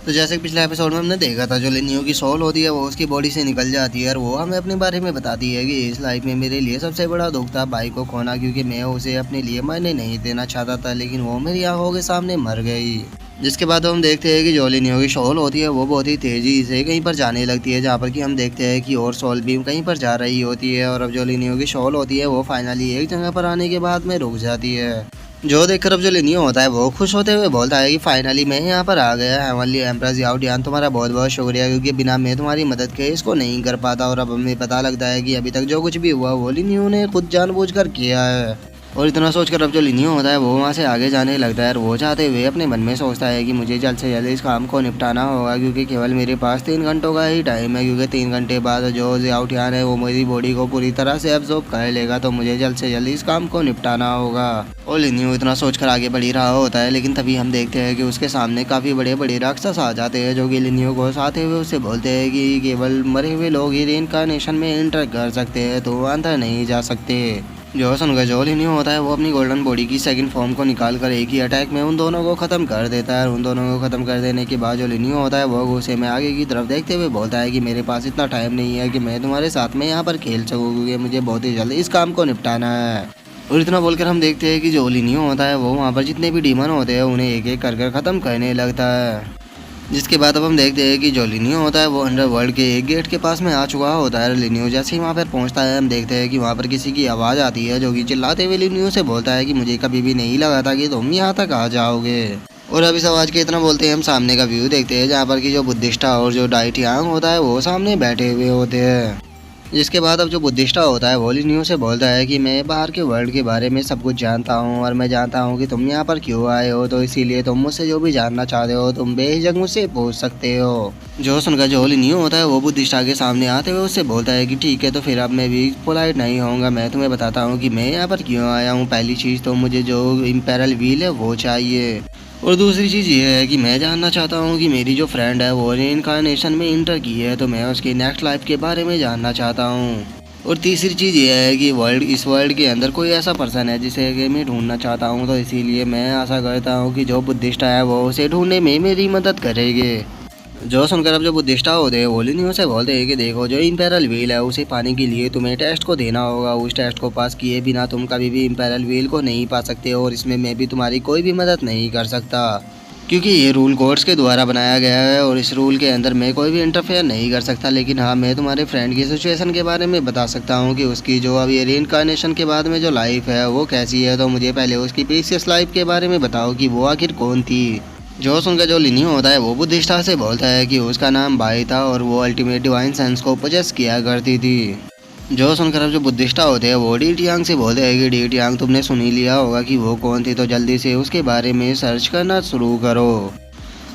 तो जैसे कि पिछले एपिसोड में हमने देखा था, जो लिनियो की सोल होती है वो उसकी बॉडी से निकल जाती है और वो हमें अपने बारे में बताती है कि इस लाइफ में मेरे लिए सबसे बड़ा दुख था भाई को खोना, क्योंकि मैं उसे अपने लिए मायने नहीं देना चाहता था, लेकिन वो मेरी आंखों के सामने मर गई। जिसके बाद हम देखते हैं कि जो लिनियो की सोल होती है वो बहुत ही तेजी से कहीं पर जाने लगती है, जहाँ पर कि हम देखते हैं कि और सोल भी कहीं पर जा रही होती है। और अब जो लिनियो की सोल होती है वो फाइनली एक जगह पर आने के बाद में रुक जाती है। जो देखकर अब जो लिनियो होता है वो खुश होते हुए बोलता है कि फाइनली मैं यहाँ पर आ गया। हेवनली एम्प्रेस याओ डियान, तुम्हारा बहुत बहुत शुक्रिया, क्योंकि बिना मैं तुम्हारी मदद के इसको नहीं कर पाता। और अब हमें पता लगता है कि अभी तक जो कुछ भी हुआ वो लिनियो ने खुद जानबूझकर किया है। और इतना सोचकर अब जो लिनियो होता है वो वहाँ से आगे जाने लगता है और वो चाहते हुए अपने मन में सोचता है कि मुझे जल्द से जल्द इस काम को निपटाना होगा, क्योंकि केवल मेरे पास 3 घंटों का ही टाइम है, क्योंकि 3 घंटे बाद जो ज़ियाओटियान है वो मेरी बॉडी को पूरी तरह से एब्जॉर्ब कर लेगा, तो मुझे जल्द से जल्द इस काम को निपटाना होगा। और लिनियो इतना सोचकर आगे बढ़ ही रहा होता है, लेकिन तभी हम देखते हैं कि उसके सामने काफ़ी बड़े बड़े राक्षस आ जाते हैं, जो कि लिनियो को आते हुए उससे बोलते हैं कि केवल मरे हुए लोग ही रीइंकार्नेशन में एंटर कर सकते हैं, तो अंदर नहीं जा सकते। जो सुनकर जो लिनियो होता है वो अपनी गोल्डन बॉडी की सेकंड फॉर्म को निकाल कर एक ही अटैक में उन दोनों को ख़त्म कर देता है। उन दोनों को ख़त्म कर देने के बाद जो लिनियो होता है वो गुस्से में आगे की तरफ देखते हुए बोलता है कि मेरे पास इतना टाइम नहीं है कि मैं तुम्हारे साथ में यहाँ पर खेल सकूँ, क्योंकि मुझे बहुत ही जल्द इस काम को निपटाना है। और इतना बोलकर हम देखते हैं कि जो लिनियो होता है वो वहाँ पर जितने भी डीमन होते हैं उन्हें एक एक कर ख़त्म करने लगता है। जिसके बाद अब हम देखते हैं कि जो लिनियो होता है वो अंडरवर्ल्ड के एक गेट के पास में आ चुका होता है। लिनियो जैसे ही वहाँ पर पहुँचता है हम देखते हैं कि वहाँ पर किसी की आवाज़ आती है, जो कि चिल्लाते हुए लिनियो से बोलता है कि मुझे कभी भी नहीं लगा था कि तुम यहाँ तक आ जाओगे। और अब इस आवाज़ के इतना बोलते हैं हम सामने का व्यू देखते हैं, जहाँ पर कि जो बुद्धिस्टा और जो डाइटियांग होता है वो सामने बैठे हुए होते हैं। जिसके बाद अब जो बुद्धिस्टा होता है वो लिनियो से बोलता है कि मैं बाहर के वर्ल्ड के बारे में सब कुछ जानता हूँ और मैं जानता हूँ कि तुम यहाँ पर क्यों आए हो, तो इसीलिए तुम मुझसे जो भी जानना चाहते हो तुम बेझिझक मुझसे पूछ सकते हो। जो सुनकर जो लिनियो होता है वो बुद्धिस्टा के सामने आते हुए उससे बोलता है कि ठीक है, तो फिर अब मैं भी पोलाइट नहीं होऊंगा, मैं तुम्हें बताता हूँ कि मैं यहाँ पर क्यों आया हूँ। पहली चीज़ तो मुझे जो इम्पेरल व्हील है वो चाहिए, और दूसरी चीज़ ये है कि मैं जानना चाहता हूँ कि मेरी जो फ्रेंड है वो रीइंकार्नेशन में इंटर की है, तो मैं उसकी नेक्स्ट लाइफ के बारे में जानना चाहता हूँ। और तीसरी चीज़ ये है कि इस वर्ल्ड के अंदर कोई ऐसा पर्सन है जिसे कि मैं ढूंढना चाहता हूँ, तो इसीलिए मैं आशा करता हूँ कि जो बुद्धिस्ट है वो उसे ढूंढने में मेरी मदद करेंगे। जो सुनकर अब जो बुद्धिस्टा होते हैं वो लिनियो से बोलते हैं कि देखो, जो इम्पेरल व्हील है उसे पाने के लिए तुम्हें टेस्ट को देना होगा। उस टेस्ट को पास किए बिना तुम कभी भी इम्पेरल व्हील को नहीं पा सकते, और इसमें मैं भी तुम्हारी कोई भी मदद नहीं कर सकता, क्योंकि ये रूल गॉड्स के द्वारा बनाया गया है और इस रूल के अंदर मैं कोई भी इंटरफेयर नहीं कर सकता। लेकिन हाँ, मैं तुम्हारे फ्रेंड की सिचुएशन के बारे में बता सकता हूँ कि उसकी जो अब ये रीइंकार्नेशन के बाद में जो लाइफ है वो कैसी है, तो मुझे पहले उसकी प्रीसियस लाइफ के बारे में बताओ कि वो आखिर कौन थी। जो सुनकर जो लिनियो होता है वो बुद्धिस्टा से बोलता है कि उसका नाम बाई था और वो अल्टीमेट डिवाइन सेंस को पोजेस किया करती थी। जो सुनकर अब जो बुद्धिस्टा होते हैं वो डी टियांग से बोलते हैं कि डी टियांग, तुमने सुन ही लिया होगा कि वो कौन थी, तो जल्दी से उसके बारे में सर्च करना शुरू करो।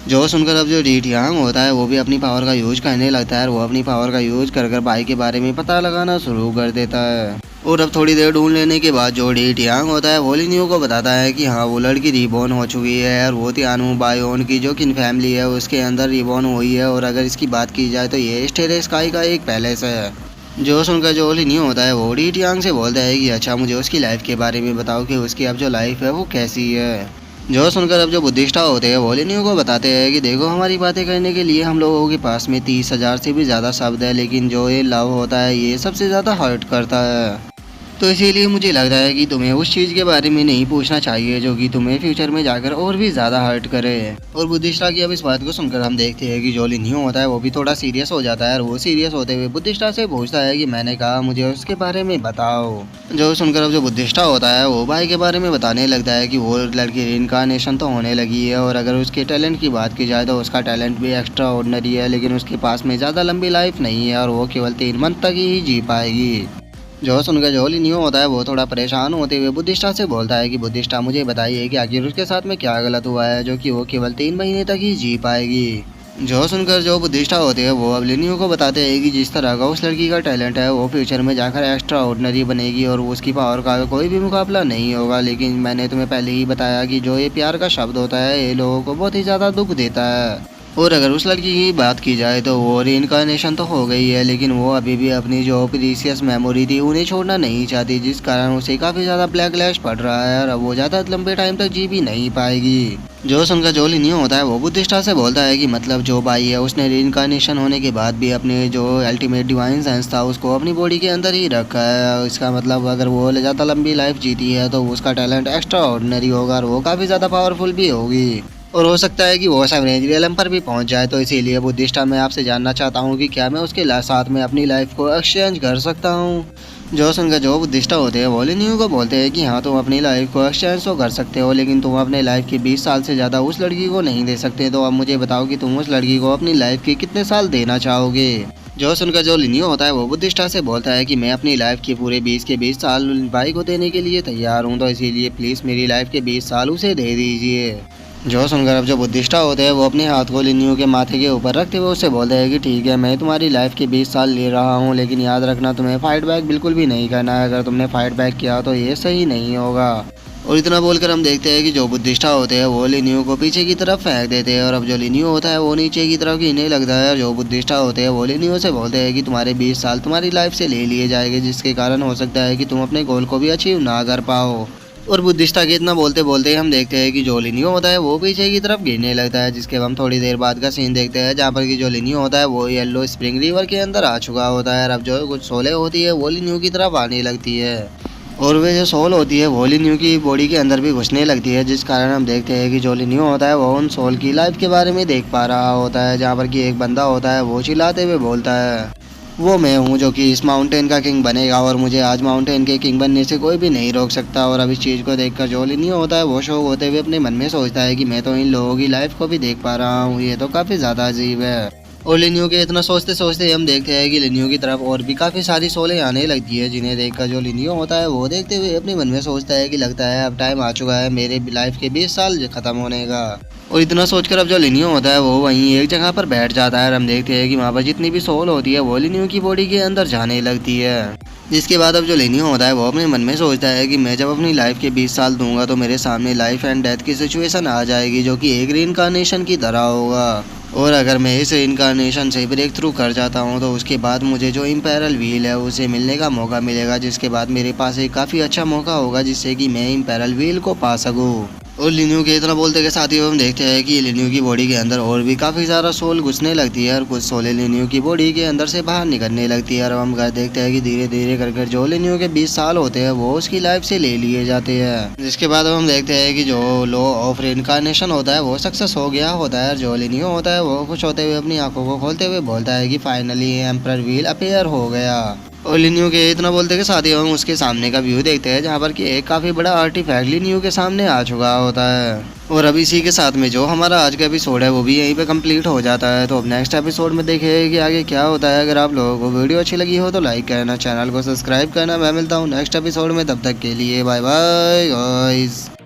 जो सुनकर अब जो डी टियांग होता है वो भी अपनी पावर का यूज करने लगता है और वो अपनी पावर का यूज कर भाई के बारे में पता लगाना शुरू कर देता है। और अब थोड़ी देर ढूंढ लेने के बाद जो डी टियांग होता है वो लिनियो को बताता है कि हाँ, वो लड़की रिबॉर्न हो चुकी है और वो तियानु बायोन की जो किन फैमिली है उसके अंदर रिबॉर्न हुई है, और अगर इसकी बात की जाए तो ये स्टेरे स्काई का एक पैलेस है। जो सुनकर जो लिनियो होता है वो डी टियांग से बोलता है कि अच्छा, मुझे उसकी लाइफ के बारे में बताओ कि उसकी अब जो लाइफ है वो कैसी है। जो सुनकर अब जो बुद्धिस्टा होते हैं वो लिनियो को बताते हैं कि देखो, हमारी बातें करने के लिए हम लोगों के पास में 30,000 से भी ज़्यादा शब्द है, लेकिन जो ये लव होता है ये सबसे ज़्यादा हर्ट करता है, तो इसीलिए मुझे लगता है कि तुम्हें उस चीज़ के बारे में नहीं पूछना चाहिए जो कि तुम्हें फ्यूचर में जाकर और भी ज़्यादा हर्ट करे। और बुद्धिस्टा की अब इस बात को सुनकर हम देखते हैं कि जो लिनियो होता है वो भी थोड़ा सीरियस हो जाता है और वो सीरियस होते हुए बुद्धिस्टा से पूछता है कि मैंने कहा मुझे उसके बारे में बताओ। जो सुनकर अब जो बुद्धिस्टा होता है वो भाई के बारे में बताने लगता है कि वो लड़की रीइंकार्नेशन तो होने लगी है, और अगर उसके टैलेंट की बात की जाए तो उसका टैलेंट भी एक्स्ट्रा ऑर्डिनरी है, लेकिन उसके पास में ज़्यादा लंबी लाइफ नहीं है और वो केवल 3 मंथ तक ही जी पाएगी। जो सुनकर जो लिनियो होता है वो थोड़ा परेशान होते हुए बुद्धिस्टा से बोलता है कि बुद्धिस्टा, मुझे बताइए कि आखिर उसके साथ में क्या गलत हुआ है जो कि वो केवल 3 महीने तक ही जी पाएगी। जो सुनकर जो बुद्धिस्टा होते हैं वो अब लिनियो को बताते हैं कि जिस तरह का उस लड़की का टैलेंट है वो फ्यूचर में जाकर एक्स्ट्रा ऑर्डिनरी बनेगी और उसकी पावर का कोई भी मुकाबला नहीं होगा, लेकिन मैंने तुम्हें पहले ही बताया कि जो ये प्यार का शब्द होता है ये लोगों को बहुत ही ज़्यादा दुख देता है। और अगर उस लड़की की बात की जाए तो वो रीइंकार्नेशन तो हो गई है, लेकिन वो अभी भी अपनी जो प्रीसियस मेमोरी थी उन्हें छोड़ना नहीं चाहती, जिस कारण उसे काफ़ी ज़्यादा बैकलैश पड़ रहा है और अब वो ज़्यादा लंबे टाइम तक जी भी नहीं पाएगी। जो सुनकर जो लिनियो होता है वो बुद्धिस्टा से बोलता है कि मतलब जो भाई है उसने रीइंकार्नेशन होने के बाद भी अपने जो अल्टीमेट डिवाइन सेंस था उसको अपनी बॉडी के अंदर ही रखा है। इसका मतलब अगर वो ज़्यादा लंबी लाइफ जीती है तो उसका टैलेंट एक्स्ट्रा ऑर्डिनरी होगा और वो काफ़ी ज़्यादा पावरफुल भी होगी, और हो सकता है कि वो एवरेज रियलम पर भी पहुंच जाए। तो इसीलिए बुद्धिस्टा मैं आपसे जानना चाहता हूं कि क्या मैं उसके साथ में अपनी लाइफ को एक्सचेंज कर सकता हूं। जो सुनकर जो बुद्धिस्टा होते हैं वो लिनियो को बोलते हैं कि हाँ तुम अपनी लाइफ को एक्सचेंज तो कर सकते हो, लेकिन तुम अपने लाइफ के 20 साल से ज़्यादा उस लड़की को नहीं दे सकते। तो अब मुझे बताओ कि तुम उस लड़की को अपनी लाइफ के कितने साल देना चाहोगे। जो सुनकर जो लिनियो होता है वो बुद्धिस्टा से बोलता है कि मैं अपनी लाइफ के पूरे 20 के 20 साल भाई को देने के लिए तैयार हूँ, तो इसीलिए प्लीज़ मेरी लाइफ के 20 साल उसे दे दीजिए। जो सुनकर अब जो बुद्धिस्टा होते हैं वो अपने हाथ को लिनियो के माथे के ऊपर रखते हुए उससे बोलते हैं कि ठीक है मैं तुम्हारी लाइफ के 20 साल ले रहा हूँ, लेकिन याद रखना तुम्हें फाइट बैक बिल्कुल भी नहीं करना है। अगर तुमने फाइट बैक किया तो ये सही नहीं होगा। और इतना बोलकर हम देखते हैं कि जो बुद्धिस्टा होते हैं वो लिनियो को पीछे की तरफ फेंक देते हैं और अब जो लिनियो होता है वो नीचे की तरफ गिरने लगता है। और जो बुद्धिस्टा होते हैं वो लिनियो से बोलते हैं कि तुम्हारे 20 साल तुम्हारी लाइफ से ले लिए जाएंगे, जिसके कारण हो सकता है कि तुम अपने गोल को भी अचीव ना कर पाओ। और बुद्धिस्टा के इतना बोलते बोलते हम देखते हैं कि जो लिनियो होता है वो पीछे की तरफ गिरने लगता है, जिसके हम थोड़ी देर बाद का सीन देखते हैं जहाँ पर कि जो लिनियो होता है वो येलो स्प्रिंग रिवर के अंदर आ चुका होता है। और अब जो कुछ सोले होती है वो लिनियो की तरफ आने लगती है और वे जो सोल होती है वो लिनियो की बॉडी के अंदर भी घुसने लगती है, जिस कारण हम देखते हैं कि जो लिनियो होता है वो उन सोल की लाइफ के बारे में देख पा रहा होता है, जहाँ पर कि एक बंदा होता है वो चिल्लाते हुए बोलता है वो मैं हूँ जो कि इस माउंटेन का किंग बनेगा और मुझे आज माउंटेन के किंग बनने से कोई भी नहीं रोक सकता। और अब इस चीज़ को देखकर जो लिनियो होता है वो शौक होते हुए अपने मन में सोचता है कि मैं तो इन लोगों की लाइफ को भी देख पा रहा हूँ, ये तो काफ़ी ज़्यादा अजीब है। और लिनियो के इतना सोचते सोचते हम देखते हैं कि लिनियो की तरफ और भी काफ़ी सारी सोलें आने लगती है, जिन्हें देखकर जो लिनियो होता है वो देखते हुए अपने मन में सोचता है कि लगता है अब टाइम आ चुका है मेरे लाइफ के 20 साल ख़त्म होने का। और इतना सोचकर अब जो लिनियो होता है वो वहीं एक जगह पर बैठ जाता है और हम देखते हैं कि वहाँ पर जितनी भी सोल होती है वो लिनियो की बॉडी के अंदर जाने लगती है। जिसके बाद अब जो लिनियो होता है वो अपने मन में सोचता है कि मैं जब अपनी लाइफ के 20 साल दूंगा तो मेरे सामने लाइफ एंड डेथ की सिचुएशन आ जाएगी, जो कि एक रीइंकार्नेशन की तरह होगा। और अगर मैं इस रीइंकार्नेशन से ब्रेक थ्रू कर जाता हूँ तो उसके बाद मुझे जो इम्पेरल व्हील है उसे मिलने का मौका मिलेगा, जिसके बाद मेरे पास एक काफ़ी अच्छा मौका होगा जिससे कि मैं इम्पेरल व्हील को पा सकूँ। और लिनियो के इतना बोलते के साथ ही हम देखते हैं कि लिनियो की बॉडी के अंदर और भी काफ़ी सारा सोल घुसने लगती है और कुछ सोले लिनियो की बॉडी के अंदर से बाहर निकलने लगती है। और हम देखते हैं कि धीरे धीरे कर जो लिनियो के 20 साल होते हैं वो उसकी लाइफ से ले लिए जाते हैं। जिसके बाद हम देखते हैं कि जो लॉ ऑफ रिइंकार्नेशन होता है वो सक्सेस हो गया होता है। जो लिनियो होता है वो खुश होते हुए अपनी आंखों को खोलते हुए बोलता है कि फाइनली एम्परर व्हील अपेयर हो गया। और लिनियो के इतना बोलते के साथ ही हम उसके सामने का व्यू देखते हैं जहाँ पर कि एक काफ़ी बड़ा आर्टिफैक्ट लिनियो के सामने आ चुका होता है। और अब इसी के साथ में जो हमारा आज का एपिसोड है वो भी यहीं पे कंप्लीट हो जाता है। तो अब नेक्स्ट एपिसोड में देखेंगे कि आगे क्या होता है। अगर आप लोगों को वीडियो अच्छी लगी हो तो लाइक करना, चैनल को सब्सक्राइब करना। मैं मिलता हूँ नेक्स्ट एपिसोड में, तब तक के लिए बाय बाय गाइस।